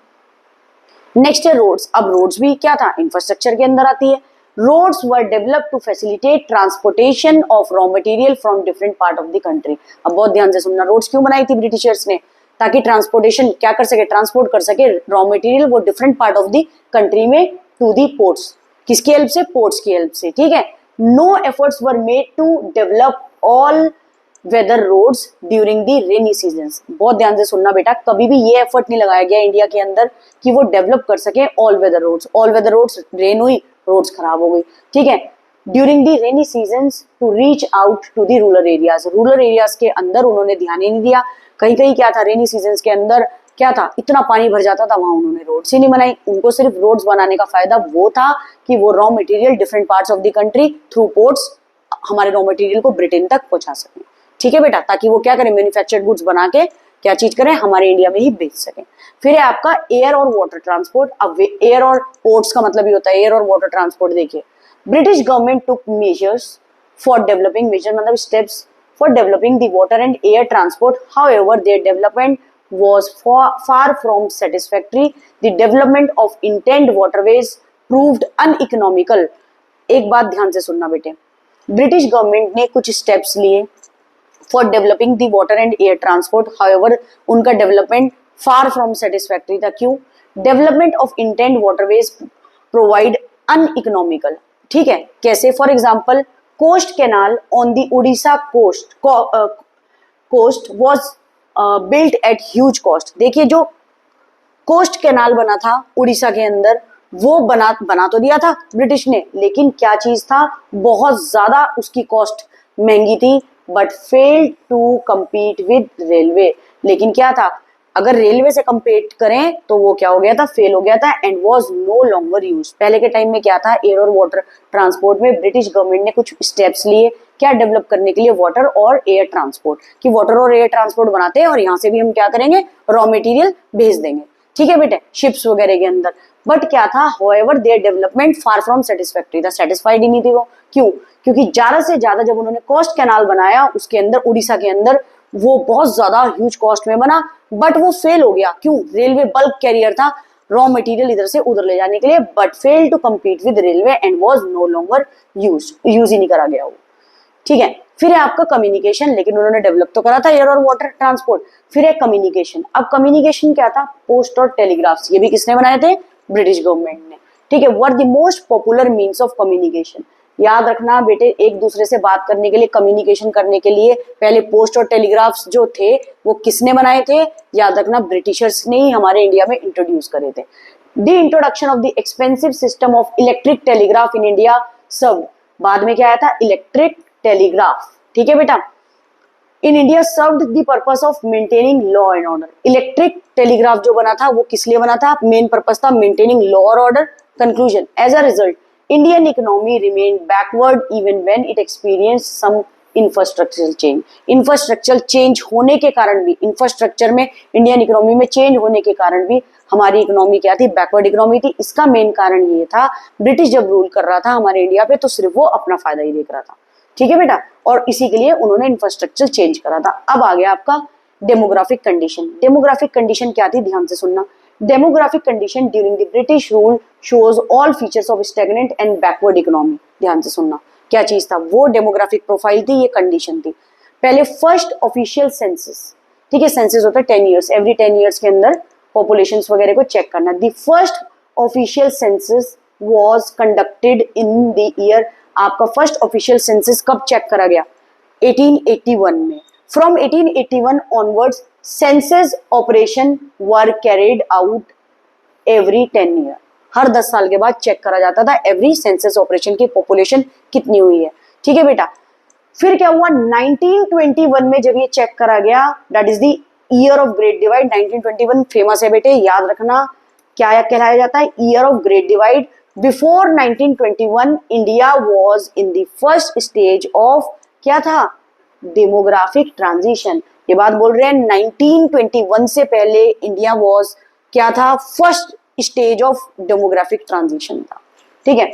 नेक्स्ट है रोड्स। अब रोड्स भी क्या था, इंफ्रास्ट्रक्चर के अंदर आती है। Roads were developed to facilitate transportation of raw material from different part of the country. अब बहुत ध्यान से सुनना, रोड्स क्यों बनाई थी ब्रिटिशर्स ने, ताकि ट्रांसपोर्टेशन क्या कर सके, ट्रांसपोर्ट कर सके रॉ मटेरियल वो different part of the country में टू दी पोर्ट्स। किसकी हेल्प से, पोर्ट्स की हेल्प से। ठीक है। No efforts were made to develop all weather roads during the rainy seasons. बहुत ध्यान से सुनना बेटा, कभी भी ये एफर्ट नहीं लगाया गया इंडिया के अंदर कि वो डेवलप कर सके all weather roads. All weather roads, rain हुई, रोड्स खराब हो गई। ठीक है। During the rainy seasons to reach out to the rural areas. Rural areas के अंदर उन्होंने ध्यान ही नहीं दिया। कहीं कहीं क्या था, रेनी सीजन्स के अंदर क्या था, इतना पानी भर जाता था, वहां उन्होंने रोड्स ही नहीं बनाई। उनको सिर्फ रोड्स बनाने का फायदा वो था कि वो raw material different parts of the country through ports हमारे रॉ मटेरियल को ब्रिटेन तक पहुंचा सकें। ठीक है बेटा, ताकि वो क्या करें, मैन्युफैक्चर्ड गुड्स बना के क्या चीज करें, हमारे इंडिया में ही बेच सकें। फिर है आपका एयर और वाटर ट्रांसपोर्ट। अब एयर और पोर्ट्स का मतलब ही होता है एयर और वाटर ट्रांसपोर्ट। देखिए, British government took measures for developing, measure मतलब steps for developing the water and air transport. However, their development was far from satisfactory. The development of inland waterways proved uneconomical. एक बात ध्यान से सुनना बेटे, British government ने कुछ steps लिए for developing the water and air transport. However उनका डेवलपमेंट फार फ्रॉम सेटिस्फैक्टरी था। क्यों, development of inland waterways provide uneconomical. ठीक है, कैसे, for example coast canal on the Orissa coast was built at huge cost. देखिए, जो coast canal बना था उड़ीसा के अंदर, वो बना तो दिया था ब्रिटिश ने, लेकिन क्या चीज था, बहुत ज्यादा उसकी कॉस्ट महंगी थी, but failed to compete with railway. लेकिन क्या था, अगर रेलवे से कंपेयर करें तो वो क्या हो गया था, फेल हो गया था and was no longer use. पहले के टाइम में क्या था, एयर और वाटर ट्रांसपोर्ट में ब्रिटिश गवर्नमेंट ने कुछ स्टेप्स लिए क्या डेवलप करने के लिए, वाटर और एयर ट्रांसपोर्ट, कि वाटर और एयर ट्रांसपोर्ट बनाते हैं और यहाँ से भी हम क्या करेंगे, रॉ मटेरियल भेज देंगे, ठीक है बेटे, शिप्स वगैरह के अंदर। बट क्या था, however their development far from satisfactory था, सेटिस्फाइड ही नहीं थी वो। क्यों? क्योंकि ज्यादा से ज्यादा जब उन्होंने कोस्ट कैनाल बनाया उसके अंदर उड़ीसा के अंदर, वो बहुत ज्यादा ह्यूज कॉस्ट में बना, बट वो फेल हो गया। क्यों? रेलवे बल्क कैरियर था रॉ मटेरियल इधर से उधर ले जाने के लिए, but fail to compete with railway and was no longer use ही नहीं करा गया वो, ठीक है। फिर है आपका कम्युनिकेशन, लेकिन उन्होंने डेवलप तो करा था एयर और वाटर ट्रांसपोर्ट। फिर है कम्युनिकेशन। अब कम्युनिकेशन क्या था, पोस्ट और टेलीग्राफ्स, ये भी किसने बनाए थे, ब्रिटिश गवर्नमेंट ने, ठीक है। Were the most popular means of communication. याद रखना बेटे, एक दूसरे से बात करने के लिए, कम्युनिकेशन करने के लिए पहले पोस्ट और टेलीग्राफ्स जो थे वो किसने बनाए थे, याद रखना ब्रिटिशर्स ने ही हमारे इंडिया में इंट्रोड्यूस करे थे। The introduction of the expensive system of electric telegraph in India serve, बाद में क्या आया था, इलेक्ट्रिक टेलीग्राफ, ठीक है बेटा, in India served the purpose of maintaining law and order. Electric telegraph जो बना था वो किस लिए बना था, मेन पर्पस था मेंटेनिंग लॉ और order. Conclusion, as a result Indian economy remain backward even when it experience some infrastructural change. Infrastructural change होने के कारण भी, इंफ्रास्ट्रक्चर में इंडियन इकोनॉमी में चेंज होने के कारण भी हमारी इकोनॉमी क्या थी, बैकवर्ड इकोनॉमी थी। इसका मेन कारण ये था, ब्रिटिश जब रूल कर रहा था हमारे इंडिया पे तो सिर्फ वो अपना फायदा ही देख रहा था, ठीक है बेटा, और इसी के लिए उन्होंने इंफ्रास्ट्रक्चर चेंज करा था। अब आ गया आपका डेमोग्राफिक कंडीशन। डेमोग्राफिक कंडीशन क्या थी, ध्यान से सुनना। Demographic condition during the British rule shows all features of stagnant and backward economy. ध्यान से सुनना, क्या चीज था, वो डेमोग्राफिक प्रोफाइल थी, ये कंडीशन थी। पहले फर्स्ट ऑफिशियल सेंसस, ठीक है, सेंसस होता है 10 ईयर्स, एवरी 10 ईयर्स के अंदर पॉपुलेशन वगैरह को चेक करना। The first official census was conducted in the year, आपका फर्स्ट ऑफिशियल सेंसस कब चेक करा गया, 1881 में। From 1881 onwards census operation were carried out every 10 year, हर 10 साल के बाद चेक करा जाता था एवरी सेंसस ऑपरेशन की पॉपुलेशन कितनी हुई है, ठीक है बेटा। फिर क्या हुआ, 1921 में जब ये चेक करा गया, that is the year of great divide. 1921 famous है बेटे, याद रखना, क्या कहलाया जाता है, year of great divide. Before 1921 India was in the first stage of, क्या था, डेमोग्राफिक ट्रांजिशन। ये बात बोल रहे हैं 1921 से पहले इंडिया वाज क्या था, first stage of demographic transition था, ठीक है।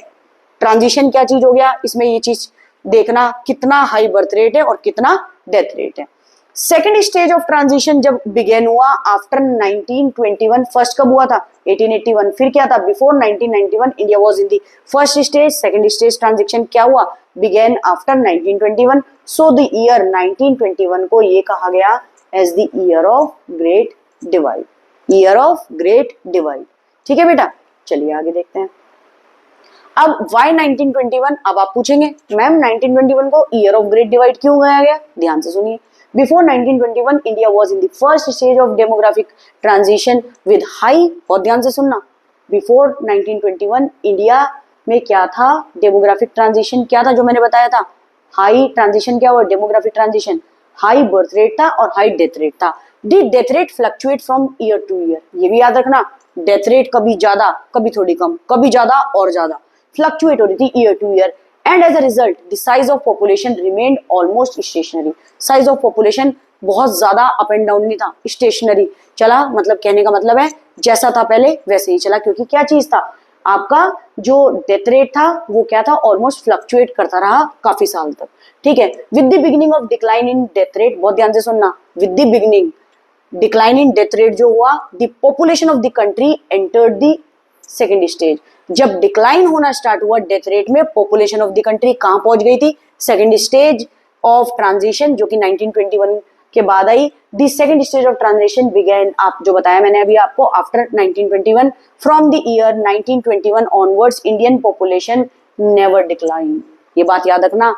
ट्रांजिशन क्या चीज हो गया, इसमें ये चीज देखना कितना हाई बर्थ रेट है और कितना डेथ रेट है। सेकेंड स्टेज ऑफ ट्रांजिशन जब बिगेन हुआ आफ्टर 1921, फर्स्ट कब हुआ था, 1881। फिर क्या था, before 1991 India was in the first stage. Second stage transition क्या हुआ, began after 1921। So the year 1921 को ये कहा गया as the year of great divide, year of great divide, ठीक है बेटा। चलिए आगे देखते हैं। अब वाई 1921, अब आप पूछेंगे मैम 1921 को ईयर ऑफ ग्रेट डिवाइड क्यों कहा गया, ध्यान से सुनिए। Before 1921 India was in the first stage of demographic transition with high, और ध्यान से सुनना, बिफोर 1921 इंडिया में क्या था, डेमोग्राफिक ट्रांजिशन क्या था, जो मैंने बताया था, हाई ट्रांजिशन क्या हुआ, demographic transition, high birth rate था और हाई डेथ रेट था। The death rate fluctuate from year to year, ये भी याद रखना, डेथ रेट कभी ज्यादा कभी थोड़ी कम, कभी ज्यादा और ज्यादा फ्लक्चुएट हो रही थी year to year. And as a result the size of population remained almost stationary. Size of population बहुत ज्यादा अप एंड डाउन नहीं था, स्टेशनरी चला, मतलब कहने का मतलब है जैसा था पहले वैसे ही चला, क्योंकि क्या चीज था, आपका जो डेथ रेट था वो क्या था, ऑलमोस्ट फ्लक्चुएट करता रहा काफी साल तक, ठीक है। With the beginning of decline in death rate, बहुत ध्यान से सुनना, with the beginning decline in death rate जो हुआ, the population of the country entered the second stage. जब डिक्लाइन होना स्टार्ट हुआ डेथ रेट में, पॉपुलेशन ऑफ द कंट्री कहां पहुंच गई थी, सेकेंड स्टेज ऑफ ट्रांजिशन, जो कि 1921 के बाद आई। The second stage of transition began, आप जो बताया मैंने अभी आपको, after 1921। From the year 1921 onwards Indian population never decline, ये बात याद रखना,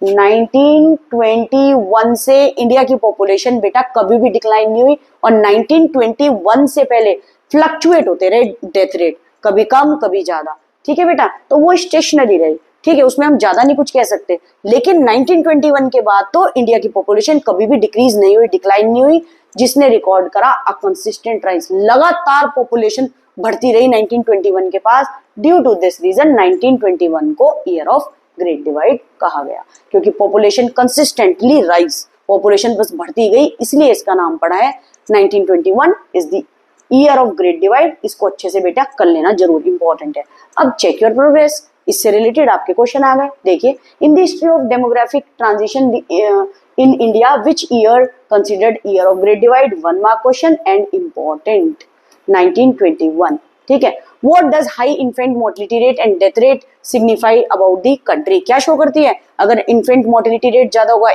1921 से इंडिया की पॉपुलेशन बेटा कभी भी डिक्लाइन नहीं हुई, और 1921 से पहले फ्लक्चुएट होते रहे डेथ रेट, कभी कम कभी ज्यादा, ठीक है बेटा, तो वो स्टेशनरी रही, ठीक है, उसमें हम ज्यादा नहीं कुछ कह सकते। लेकिन 1921 के बाद तो इंडिया की पॉपुलेशन कभी भी डिक्रीज नहीं हुई, डिक्लाइन नहीं हुई, जिसने रिकॉर्ड करा अ कंसिस्टेंट राइज, लगातार पॉपुलेशन बढ़ती रही 1921 के पास। ड्यू टू दिस रीजन 1921 को ईयर ऑफ ग्रेट डिवाइड कहा गया, क्योंकि पॉपुलेशन कंसिस्टेंटली राइज, पॉपुलेशन बस बढ़ती गई, इसलिए इसका नाम पड़ा है 1921 is the year of great divide. इसको अच्छे से बेटा कर लेना जरूर, इंपॉर्टेंट है। अब चेक योर प्रोग्रेस, इससे रिलेटेड आपके क्वेश्चन आ गए। देखिए, in the history of demographic transition in India which year considered year of great divide, 1 mark question and important 1921। ठीक है, what does high infant mortality rate and death rate signify about the country, क्या show करती है? अगर infant mortality rate ज्यादा होगा,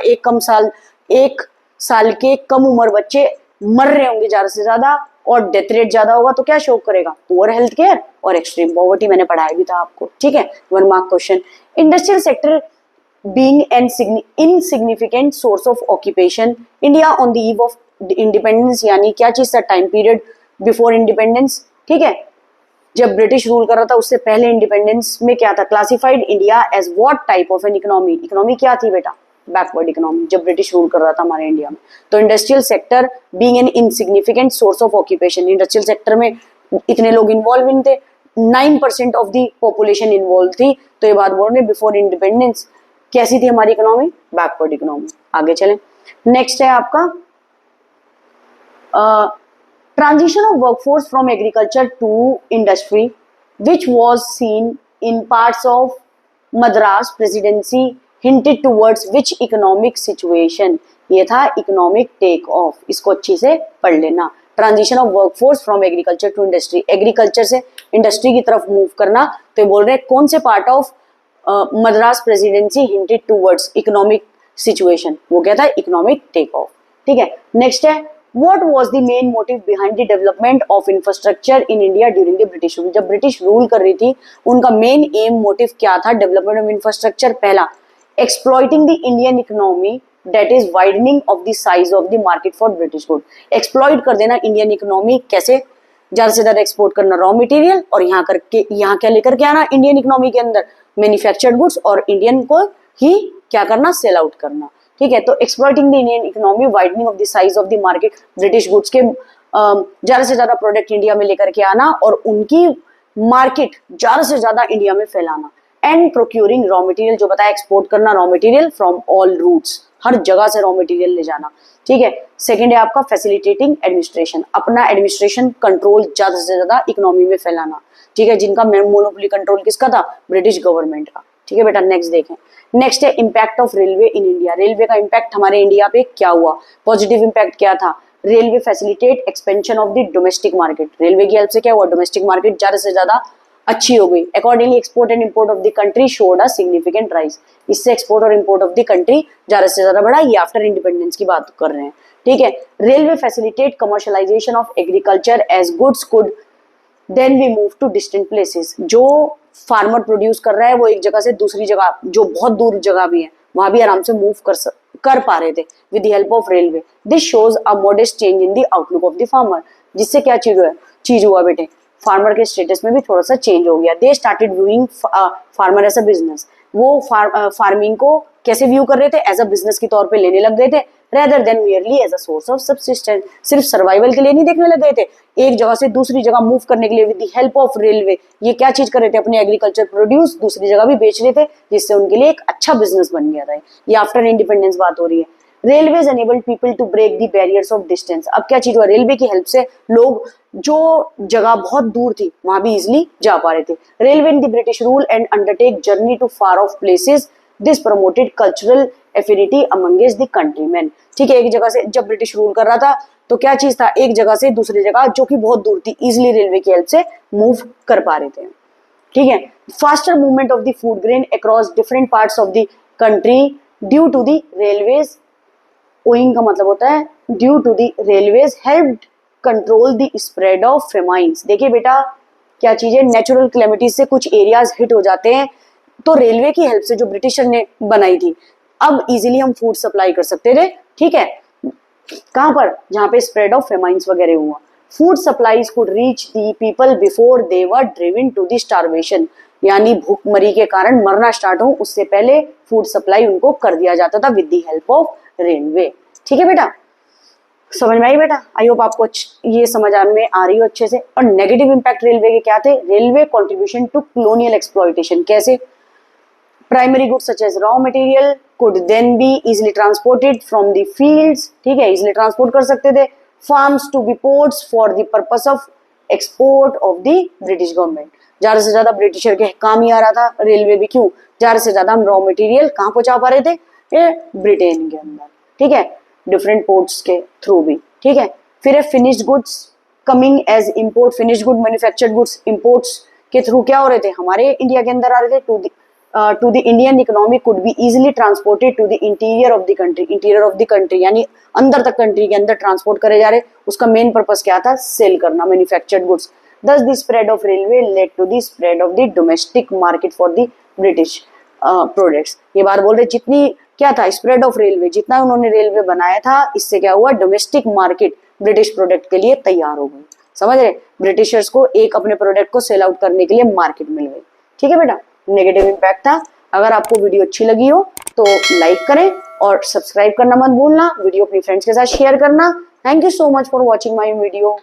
एक साल के कम उम्र बच्चे मर रहे होंगे ज्यादा से ज्यादा, और डेथ रेट ज्यादा होगा, तो क्या शो करेगा? पुअर हेल्थ केयर और एक्सट्रीम पॉवर्टी, मैंने पढ़ाया भी था आपको। ठीक है, 1 mark question. Industrial sector being an insignificant source of occupation, India on the eve of independence, यानी क्या चीज था? Time period before independence. ठीक है, जब ब्रिटिश रूल कर रहा था उससे पहले इंडिपेंडेंस में क्या था? Classified India as what type of an economy, economy क्या थी बेटा? बैकवर्ड इकोनॉमी, जब ब्रिटिश रूल कर रहा था हमारे इंडिया में। तो industrial sector being an insignificant source of occupation, industrial sector में इतने लोग इन्वॉल्व नहीं थे, 9% ऑफ द पॉपुलेशन इन्वॉल्व थी। तो ये बात बोल रहे बिफोर इंडिपेंडेंस कैसी थी हमारी इकोनॉमी? Backward economy. आगे चलें, नेक्स्ट है आपका transition of workforce from agriculture to industry which was seen in parts of Madras presidency hinted towards which economic situation, ये था इकोनॉमिक टेक ऑफ। इसको अच्छी से पढ़ लेना। Transition of workforce from agriculture to industry, agriculture से इंडस्ट्री की तरफ मूव करना। तो ये बोल रहे हैं कौन से part of Madras presidency hinted towards economic situation, वो क्या था? Economic take off. ठीक है, नेक्स्ट है what was the main motive behind the development of infrastructure in India during the British rule, जब ब्रिटिश रूल कर रही थी उनका मेन एम मोटिव क्या था? Development of infrastructure. पहला, exploiting the Indian economy that is widening of the size of the market for British good, exploit कर देना इंडियन इकोनॉमी। कैसे? ज्यादा से ज्यादा एक्सपोर्ट करना रॉ मटेरियल, और यहाँ करके यहाँ क्या लेकर के आना इंडियन इकोनॉमी के अंदर? मैन्युफैक्चर्ड गुड्स, और इंडियन को ही क्या करना? सेल आउट करना। ठीक है, तो exploiting the Indian economy, widening of the size of the market, British goods के ज्यादा से ज्यादा प्रोडक्ट इंडिया में लेकर के आना और उनकी मार्केट ज्यादा से ज्यादा इंडिया में फैलाना। एंड प्रोक्यूरिंग रॉ मटेरियल, जो बताया एक्सपोर्ट करना raw material from all routes, हर जगह से रॉ मटेरियल ले जाना। ठीक है, सेकंड है आपका फैसिलिटेटिंग एडमिनिस्ट्रेशन, अपना एडमिनिस्ट्रेशन कंट्रोल ज्यादा से ज्यादा इकोनॉमी में फैलाना। ठीक है, जिनका मोनोपोली कंट्रोल किसका था? ब्रिटिश गवर्नमेंट का। ठीक है बेटा, नेक्स्ट देखें। नेक्स्ट है impact of railway in India, railway का इम्पैक्ट हमारे इंडिया पे क्या हुआ? पॉजिटिव इम्पैक्ट क्या था? Railway facilitate expansion of the domestic market, railway की हेल्प से क्या हुआ? डोमेस्टिक मार्केट ज्यादा से ज्यादा अच्छी हो गई। Accordingly export and import of the country showed a significant rise, इससे एक्सपोर्ट और इंपोर्ट ऑफ द कंट्री ज्यादा से ज्यादा बढ़ा। ये आफ्टर इंडिपेंडेंस की बात कर रहे हैं। ठीक है, railway facilitate commercialisation of agriculture as goods could then we move to distant places, जो फार्मर प्रोड्यूस कर रहा है वो एक जगह से दूसरी जगह, जो बहुत दूर जगह भी है, वहां भी आराम से मूव कर पा रहे थे with the help of railway. This shows a modest change in the outlook of the farmer, जिससे क्या चीज हुआ बेटे? फार्मर के स्टेटस में भी थोड़ा सा चेंज हो गया। They started viewing farmer as a business, वो फार्मिंग को कैसे व्यू कर रहे थे? एज अ बिजनेस के तौर पे लेने लग गए थे, rather than merely as a source of subsistence, सिर्फ सर्वाइवल के लिए नहीं देखने लग गए थे, एक जगह से दूसरी जगह मूव करने के लिए with the help of railway ये क्या चीज कर रहे थे? अपने एग्रीकल्चर प्रोड्यूस दूसरी जगह भी बेच रहे थे, जिससे उनके लिए एक अच्छा बिजनेस बन गया था। ये आफ्टर इंडिपेंडेंस बात हो रही है। Railways enabled people to break the barriers of distance, अब क्या चीज हुआ? रेलवे की हेल्प से लोग जो जगह बहुत दूर थी वहां भी इजिली जा पा रहे थे। Railway in the British rule and undertake journey to far off places, this promoted cultural affinity amongst the countryman. ठीक है, एक जगह से जब ब्रिटिश रूल कर रहा था तो क्या चीज था? एक जगह से दूसरी जगह जो कि बहुत दूर थी, इजिली रेलवे की हेल्प से मूव कर पा रहे थे। ठीक है, faster movement of the food grain across different parts of the country due to the railways, owing का मतलब होता है due to the railways helped control the spread of famines. देखिए बेटा क्या चीज है, नेचुरल क्लेमिटीज से कुछ एरियाज हिट हो जाते हैं, तो रेलवे की हेल्प से जो ब्रिटिशर ने बनाई थी, अब इजीली हम फूड सप्लाई कर सकते थे। ठीक है, कहां पर? जहां पे स्प्रेड ऑफ फेमाइंस वगैरह हुआ। Food supplies could reach the people before they were driven to the starvation, यानी भूखमरी के कारण मरना स्टार्ट हो उससे पहले फूड सप्लाई उनको कर दिया जाता था with the help of railway. ठीक है बेटा, समझ में आई बेटा? आई होप आपको ये समझ में आ रही हो अच्छे से। और नेगेटिव इंपैक्ट रेलवे के क्या थे? Railway contribution to colonial exploitation. कैसे? Primary goods such as raw material could then be easily transported from the fields, ठीक है, इजिली ट्रांसपोर्ट कर सकते थे, farms to be ports for the purpose of export of the British government. ज्यादा से ज्यादा britisher के काम ही आ रहा था रेलवे भी। क्यों? ज्यादा से ज्यादा हम रॉ मटेरियल कहाँ पहुंचा पा रहे थे? ये ब्रिटेन के अंदर, ठीक है, डिफरेंट पोर्ट्स के थ्रू भी, ठीक है। फिर है finished goods coming as import, finished good manufactured goods imports के थ्रू क्या हो रहे थे? हमारे इंडिया के अंदर आ रहे थे। To the Indian economy could be easily transported to the interior of the country, interior of the country यानी अंदर तक कंट्री के अंदर ट्रांसपोर्ट करे जा रहे। उसका मेन पर्पस क्या था? सेल करना manufactured goods. Thus the spread of railway led to the spread of the domestic market for the British products। ये बात बोल रहे जितनी क्या था स्प्रेड ऑफ रेलवे, जितना उन्होंने रेलवे बनाया था इससे क्या हुआ? डोमेस्टिक मार्केट ब्रिटिश प्रोडक्ट के लिए तैयार हो गई। समझ रहे? ब्रिटिशर्स को एक अपने प्रोडक्ट को सेल आउट करने के लिए मार्केट मिल गई। ठीक है बेटा, नेगेटिव इंपैक्ट था। अगर आपको वीडियो अच्छी लगी हो तो लाइक करें और सब्सक्राइब करना मत भूलना। वीडियो अपनी फ्रेंड्स के साथ शेयर करना। Thank you so much for watching my video.